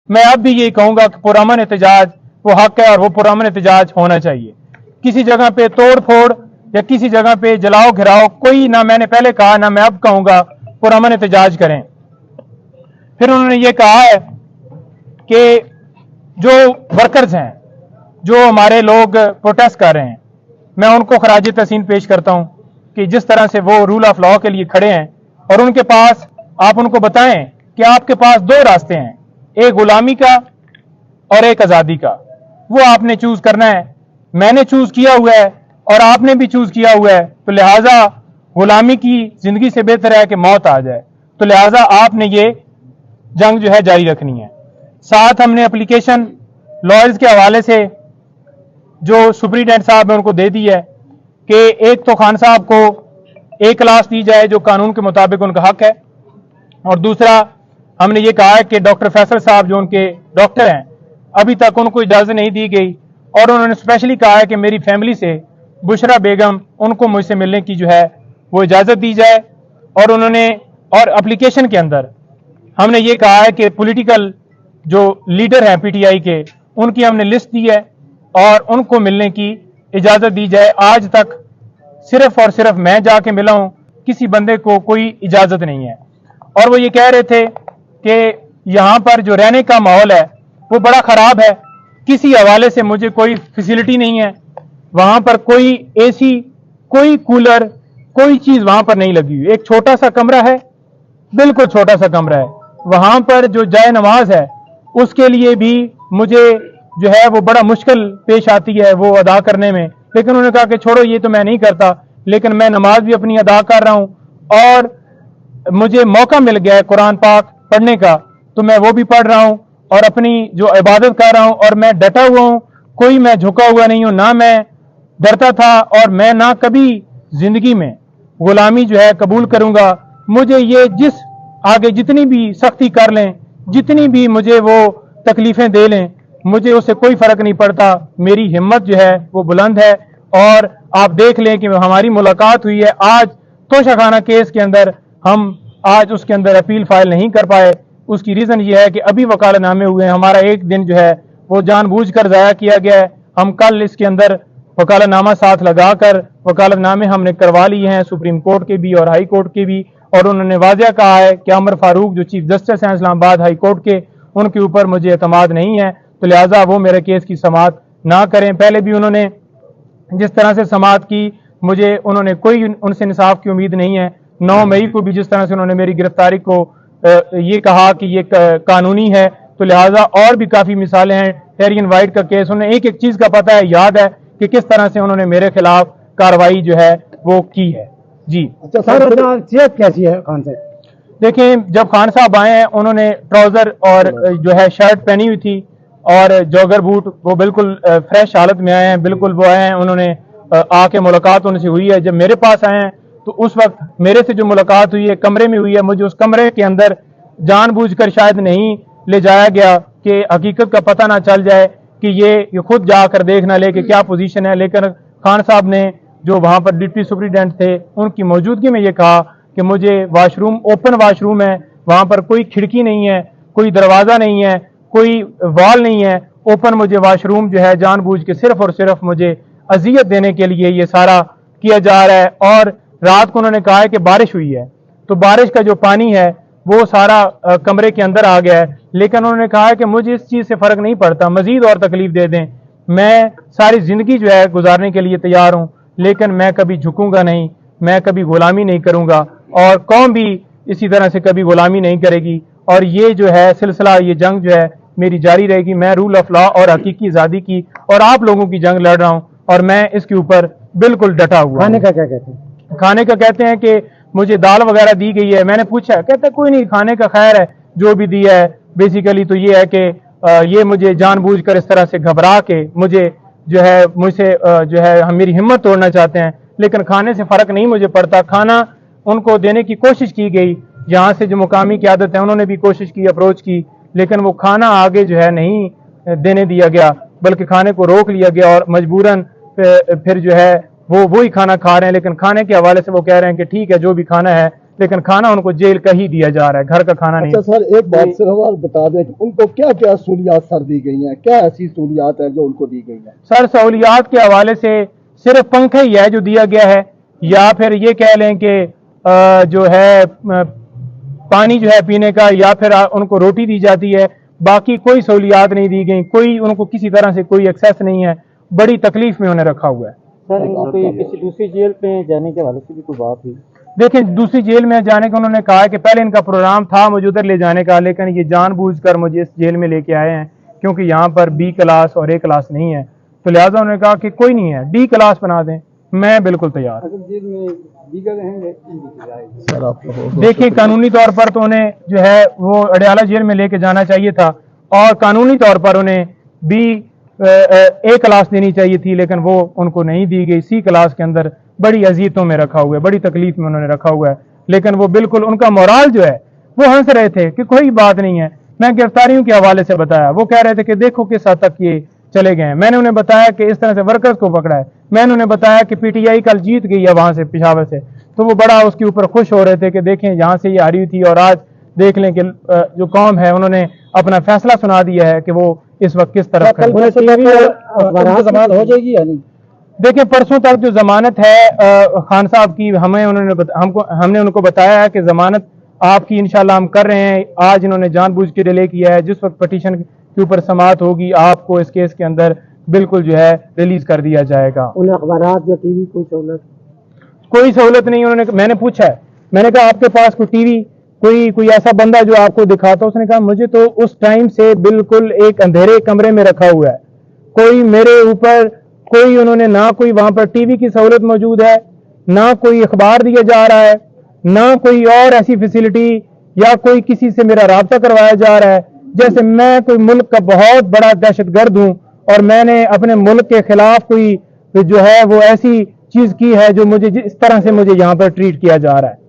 मैं अब भी यही कहूंगा कि पुरअमन एहतजाज वो हक है और वो पुरअमन एहतजाज होना चाहिए। किसी जगह पे तोड़ फोड़ या किसी जगह पे जलाओ घिराओ कोई ना, मैंने पहले कहा ना मैं अब कहूंगा, पुरअमन एहतजाज करें। फिर उन्होंने ये कहा है कि जो वर्कर्स हैं, जो हमारे लोग प्रोटेस्ट कर रहे हैं, मैं उनको खराज तहसीन पेश करता हूं कि जिस तरह से वो रूल ऑफ लॉ के लिए खड़े हैं और उनके पास, आप उनको बताएं कि आपके पास दो रास्ते हैं, एक गुलामी का और एक आजादी का। वो आपने चूज करना है। मैंने चूज किया हुआ है और आपने भी चूज किया हुआ है, तो लिहाजा गुलामी की जिंदगी से बेहतर है कि मौत आ जाए। तो लिहाजा आपने ये जंग जो है जारी रखनी है। साथ हमने एप्लीकेशन लॉयर्स के हवाले से जो सुप्रीटेंडेंट साहब ने उनको दे दी है कि एक तो खान साहब को एक क्लास दी जाए जो कानून के मुताबिक उनका हक है, और दूसरा हमने ये कहा है कि डॉक्टर फैसल साहब जो उनके डॉक्टर हैं अभी तक उनको इजाजत नहीं दी गई, और उन्होंने स्पेशली कहा है कि मेरी फैमिली से बुशरा बेगम उनको मुझसे मिलने की जो है वो इजाजत दी जाए। और उन्होंने, और एप्लीकेशन के अंदर हमने ये कहा है कि पॉलिटिकल जो लीडर हैं पीटीआई के, उनकी हमने लिस्ट दी है और उनको मिलने की इजाजत दी जाए। आज तक सिर्फ और सिर्फ मैं जाके मिला हूं, किसी बंदे को कोई इजाजत नहीं है। और वो ये कह रहे थे कि यहां पर जो रहने का माहौल है वो बड़ा खराब है, किसी हवाले से मुझे कोई फैसिलिटी नहीं है, वहां पर कोई एसी, कोई कूलर, कोई चीज वहां पर नहीं लगी हुई। एक छोटा सा कमरा है, बिल्कुल छोटा सा कमरा है। वहां पर जो जाए नमाज है उसके लिए भी मुझे जो है वो बड़ा मुश्किल पेश आती है वो अदा करने में। लेकिन उन्होंने कहा कि छोड़ो ये तो मैं नहीं करता, लेकिन मैं नमाज भी अपनी अदा कर रहा हूं और मुझे मौका मिल गया है कुरान पाक पढ़ने का, तो मैं वो भी पढ़ रहा हूं और अपनी जो इबादत कर रहा हूं, और मैं डटा हुआ हूं, कोई मैं झुका हुआ नहीं हूं, ना मैं डरता था और मैं ना कभी जिंदगी में गुलामी जो है कबूल करूंगा। मुझे ये जिस आगे जितनी भी सख्ती कर लें, जितनी भी मुझे वो तकलीफें दे लें, मुझे उससे कोई फर्क नहीं पड़ता। मेरी हिम्मत जो है वो बुलंद है। और आप देख लें कि हमारी मुलाकात हुई है आज तोशाखाना केस के अंदर, हम आज उसके अंदर अपील फाइल नहीं कर पाए। उसकी रीजन ये है कि अभी वकालतनामे हुए हैं, हमारा एक दिन जो है वो जानबूझकर ज़ाया किया गया है। हम कल इसके अंदर वकालतनामा साथ लगाकर वकालतनामे हमने करवा लिए हैं, सुप्रीम कोर्ट के भी और हाई कोर्ट के भी, और उन्होंने वाज़ह कहा है कि अमर फारूक जो चीफ जस्टिस हैं इस्लामाबाद हाई कोर्ट के, उनके ऊपर मुझे एतमाद नहीं है, तो लिहाजा वो मेरे केस की समाअत ना करें। पहले भी उन्होंने जिस तरह से समाअत की, मुझे उन्होंने कोई उनसे इंसाफ की उम्मीद नहीं है। 9 मई को भी जिस तरह से उन्होंने मेरी गिरफ्तारी को ये कहा कि ये कानूनी है, तो लिहाजा और भी काफ़ी मिसालें हैं। टेरियन वाइट का केस, उन्हें एक एक चीज़ का पता है, याद है कि किस तरह से उन्होंने मेरे खिलाफ कार्रवाई जो है वो की है। जी अच्छा सर, सेहत कैसी है खान साहब? देखें, जब खान साहब आए हैं उन्होंने ट्राउजर और जो है शर्ट पहनी हुई थी और जॉगर बूट, वो बिल्कुल फ्रेश हालत में आए हैं, बिल्कुल वो आए हैं, उन्होंने आके मुलाकात उनसे हुई है। जब मेरे पास आए हैं तो उस वक्त मेरे से जो मुलाकात हुई है कमरे में हुई है। मुझे उस कमरे के अंदर जानबूझकर शायद नहीं ले जाया गया कि हकीकत का पता ना चल जाए कि ये खुद जाकर देखना ले कि क्या पोजीशन है। लेकिन खान साहब ने जो वहां पर डिप्टी सुप्रीटेंडेंट थे उनकी मौजूदगी में ये कहा कि मुझे वाशरूम, ओपन वाशरूम है, वहां पर कोई खिड़की नहीं है, कोई दरवाजा नहीं है, कोई वॉल नहीं है, ओपन मुझे वाशरूम जो है जानबूझ के सिर्फ और सिर्फ मुझे अजियत देने के लिए ये सारा किया जा रहा है। और रात को उन्होंने कहा है कि बारिश हुई है, तो बारिश का जो पानी है वो सारा कमरे के अंदर आ गया है। लेकिन उन्होंने कहा है कि मुझे इस चीज़ से फ़र्क नहीं पड़ता, मज़ीद और तकलीफ दे दें, मैं सारी ज़िंदगी जो है गुजारने के लिए तैयार हूँ, लेकिन मैं कभी झुकूंगा नहीं, मैं कभी गुलामी नहीं करूँगा, और कौम भी इसी तरह से कभी गुलामी नहीं करेगी। और ये जो है सिलसिला, ये जंग जो है मेरी जारी रहेगी। मैं रूल ऑफ लॉ और हकीकी आज़ादी की और आप लोगों की जंग लड़ रहा हूँ, और मैं इसके ऊपर बिल्कुल डटा हुआ। खाने का क्या कहते हैं? खाने का कहते हैं कि मुझे दाल वगैरह दी गई है। मैंने पूछा, कहते कोई नहीं, खाने का खैर है, जो भी दिया है। बेसिकली तो ये है कि ये मुझे जानबूझकर इस तरह से घबरा के मुझे जो है मुझसे जो है हम मेरी हिम्मत तोड़ना चाहते हैं। लेकिन खाने से फ़र्क नहीं मुझे पड़ता। खाना उनको देने की कोशिश की गई, यहाँ से जो मुकामी क़यादत है उन्होंने भी कोशिश की, अप्रोच की, लेकिन वो खाना आगे जो है नहीं देने दिया गया, बल्कि खाने को रोक लिया गया। और मजबूरन फिर जो है वो वही खाना खा रहे हैं। लेकिन खाने के हवाले से वो कह रहे हैं कि ठीक है, जो भी खाना है لیکن کھانا ان کو جیل کا ہی دیا جا رہا ہے, گھر کا کھانا نہیں. اچھا سر ایک بات صرف اور بتا دیں کہ ان کو کیا کیا سہولیات سر دی گئی ہیں, کیا ایسی سہولیات ہیں جو ان کو دی گئی ہیں؟ سر سہولیات کے حوالے سے صرف پنکھا ہی ہے جو دیا گیا ہے, یا پھر یہ کہہ لیں کہ جو ہے پانی جو ہے پینے کا, یا پھر ان کو روٹی دی جاتی ہے. باقی کوئی سہولیات نہیں دی گئی, کوئی ان کو کسی طرح سے کوئی ایکسیس نہیں ہے. بڑی تکلیف میں انہیں رکھا ہوا ہے. سر کسی دوسری جیل پہ جانے کے حوالے سے بھی کوئی بات ہوئی؟ دیکھیں دوسری جیل میں جانے کا انہوں نے کہا کہ پہلے ان کا پروگرام تھا مجھے ادھر لے جانے کا, لیکن یہ جان بوجھ کر مجھے اس جیل میں لے کے آئے ہیں کیونکہ یہاں پر بی کلاس اور اے کلاس نہیں ہے, تو لہٰذا انہوں نے کہا کہ کوئی نہیں ہے ڈی کلاس بنا دیں. میں بالکل تیار. دیکھیں قانونی طور پر تو انہیں جو ہے وہ اڈیالہ جیل میں لے کے جانا چاہیے تھا, اور قانونی طور پر انہیں بی اے کلاس دینی چاہیے تھی, لیکن وہ ان کو نہیں دی گئی. سی کلاس کے اندر بڑی اذیتوں میں رکھا ہوا ہے, بڑی تکلیف میں انہوں نے رکھا ہوا ہے. لیکن وہ بالکل ان کا مورال جو ہے وہ ہنس رہے تھے کہ کوئی بات نہیں ہے. میں گرفتاریوں کے حوالے سے بتایا, وہ کہہ رہے تھے کہ دیکھو کس حد تک یہ چلے گئے ہیں. میں نے انہیں بتایا کہ اس طرح سے ورکرز کو پکڑا ہے. میں نے انہیں بتایا کہ پی ٹی آئی کل جیت گئی ہے وہاں سے پشاور سے, تو وہ بڑا اس کے اوپر خوش ہو رہے تھے کہ دیکھیں یہاں سے یہ ہاری تھی, اور آج دیکھ لیں کہ جو قوم ہے انہوں نے اپنا فیصلہ سنا دیا ہے کہ وہ اس وقت کس طرف ہے. ضمانت ہو جائے گی یا نہیں؟ دیکھیں پرسوں تک جو ضمانت ہے خان صاحب کی, ہم نے ان کو بتایا ہے کہ ضمانت آپ کی انشاءاللہ ہم کر رہے ہیں. آج انہوں نے جان بوجھ کے ڈیلے کیا ہے. جس وقت پٹیشن کے اوپر سماعت ہوگی آپ کو اس کیس کے اندر بالکل جو ہے ریلیز کر دیا جائے گا. ان اخبارات یا ٹی وی کوئی سہولت نہیں. انہوں نے, میں نے پوچھا ہے, میں نے کہا آپ کے پاس کوئی ٹی وی کوئی ایسا بندہ جو آپ کو دکھاتا؟ اس نے کہا مجھے تو اس ٹائم سے بالکل ایک اندھیرے کمرے میں رکھا ہوا ہے, کوئی میرے اوپر کوئی انہوں نے نہ کوئی وہاں پر ٹی وی کی سہولت موجود ہے, نہ کوئی اخبار دیا جا رہا ہے, نہ کوئی اور ایسی فیسلٹی, یا کوئی کسی سے میرا رابطہ کروایا جا رہا ہے جیسے میں کوئی ملک کا بہت بڑا دہشت گرد ہوں اور میں نے اپنے ملک کے خلاف کوئی جو ہے وہ ایسی چیز کی ہے جو مجھے اس طرح سے مجھے یہاں پر ٹریٹ کیا جا رہا ہے.